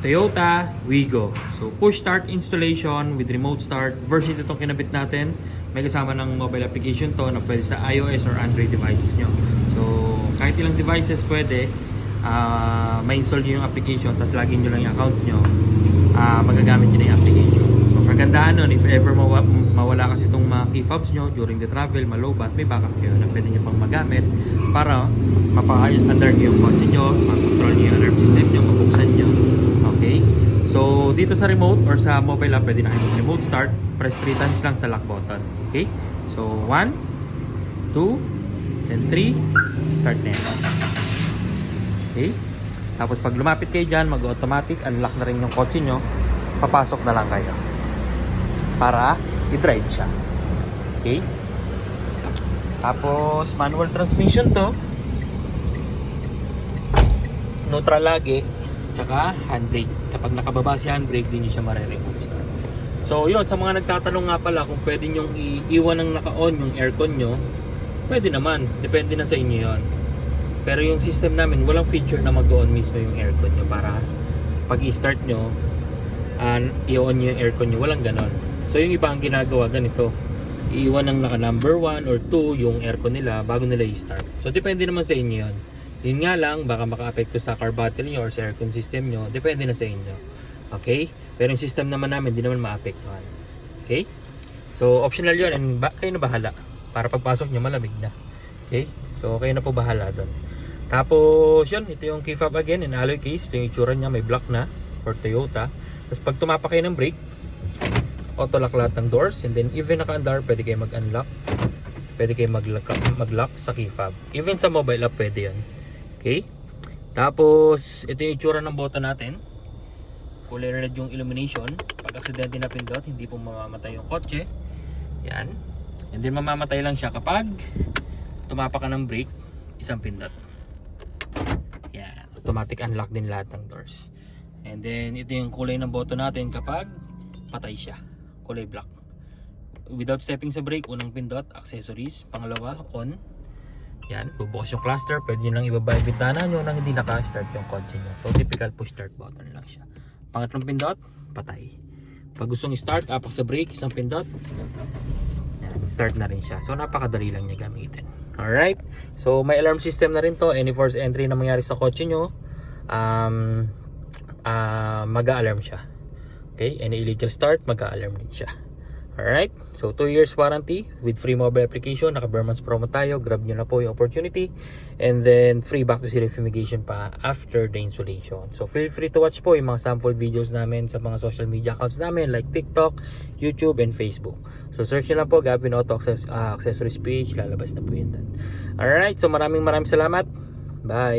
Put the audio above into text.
Toyota Wigo. So push start installation with remote start. Version itong kinabit natin. May kasama ng mobile application to na pwede sa iOS or Android devices nyo. So kahit ilang devices pwede, ma-install nyo yung application, tapos lagin nyo lang yung account nyo, magagamit nyo na yung application. So kagandaan nun, if ever mawala kasi itong mga key fobs nyo during the travel, malobat, may backup nyo na pwede nyo pang magamit para mapa-under nyo yung kotse nyo, mag-control nyo yung alarm system nyo, mabuksan nyo. Okay? So dito sa remote or sa mobile app, pwede na kayo remote start, press 3 times lang sa lock button. Okay? So 1, 2, then 3, start na yan. Okay? Tapos pag lumapit kayo dyan, mag-automatic unlock na rin yung kotse nyo, papasok na lang kayo para i-drive siya. Okay? Tapos manual transmission to, neutral lagi, tsaka handbrake. Kapag nakababa si handbrake, di nyo siya mariremote start. So yun, sa mga nagtatanong nga pala kung pwede nyong iiwan ng naka-on yung aircon nyo, pwede naman, depende na sa inyo yon. Pero yung system namin, walang feature na mag-on mismo yung aircon nyo para pag i-start nyo, i-on nyo yung aircon nyo, walang ganon. So yung iba ang ginagawa ganito, iiwan ng naka number 1 or 2 yung aircon nila bago nila i-start. So depende naman sa inyo yun. Yun nga lang, baka maka-apekto sa car battery nyo or sa aircon system nyo, depende na sa inyo. Okay? Pero yung system naman namin, di naman ma-apektuhan. Okay? So optional yun, and kayo na bahala para pagpasok nyo malamig na. Okay? So kayo na po bahala doon. Tapos yun, ito yung key fob again in alloy case. Ito yung itsura niya, may black na for Toyota. Tapos pag tumapak kayo ng brake, auto lock lahat ng doors, and then even naka-andar, pwede kayo mag-unlock, pwede kayo mag-lock sa key fob. Even sa mobile app pwede yan. Okay? Tapos ito yung itsura ng button natin, kulay red yung illumination. Pag aksidente na pindot, hindi po mamamatay yung kotse. Yan. And then mamamatay lang siya kapag tumapak ka ng brake, isang pindot. Yan. Automatic unlock din lahat ng doors. And then ito yung kulay ng button natin kapag patay siya, kulay black. Without stepping sa brake, unang pindot, accessories. Pangalawa, on. Yan, bubukas yung cluster. Pwede nyo lang ibaba yung bintana nyo nang hindi naka-start yung kotse nyo. So typical push start button lang siya. Pangatlong pindot, patay. Pag gustong i-start, apak sa brake, isang pindot, yan, start na rin siya. So napakadali lang niya gamitin. Alright, so may alarm system na rin to. Any force entry na mangyari sa kotse nyo, mag-a-alarm siya. Okay, any illegal start, mag-a-alarm din siya. Alright, so 2 years warranty with free mobile application. Naka Berman's promo tayo, grab nyo na po yung opportunity. And then free back to zero fumigation pa after the installation. So feel free to watch po yung mga sample videos namin sa mga social media accounts namin like TikTok, YouTube, and Facebook. So search nyo lang po Gavin Auto Accessories page, lalabas na po yun. Alright, so maraming salamat. Bye!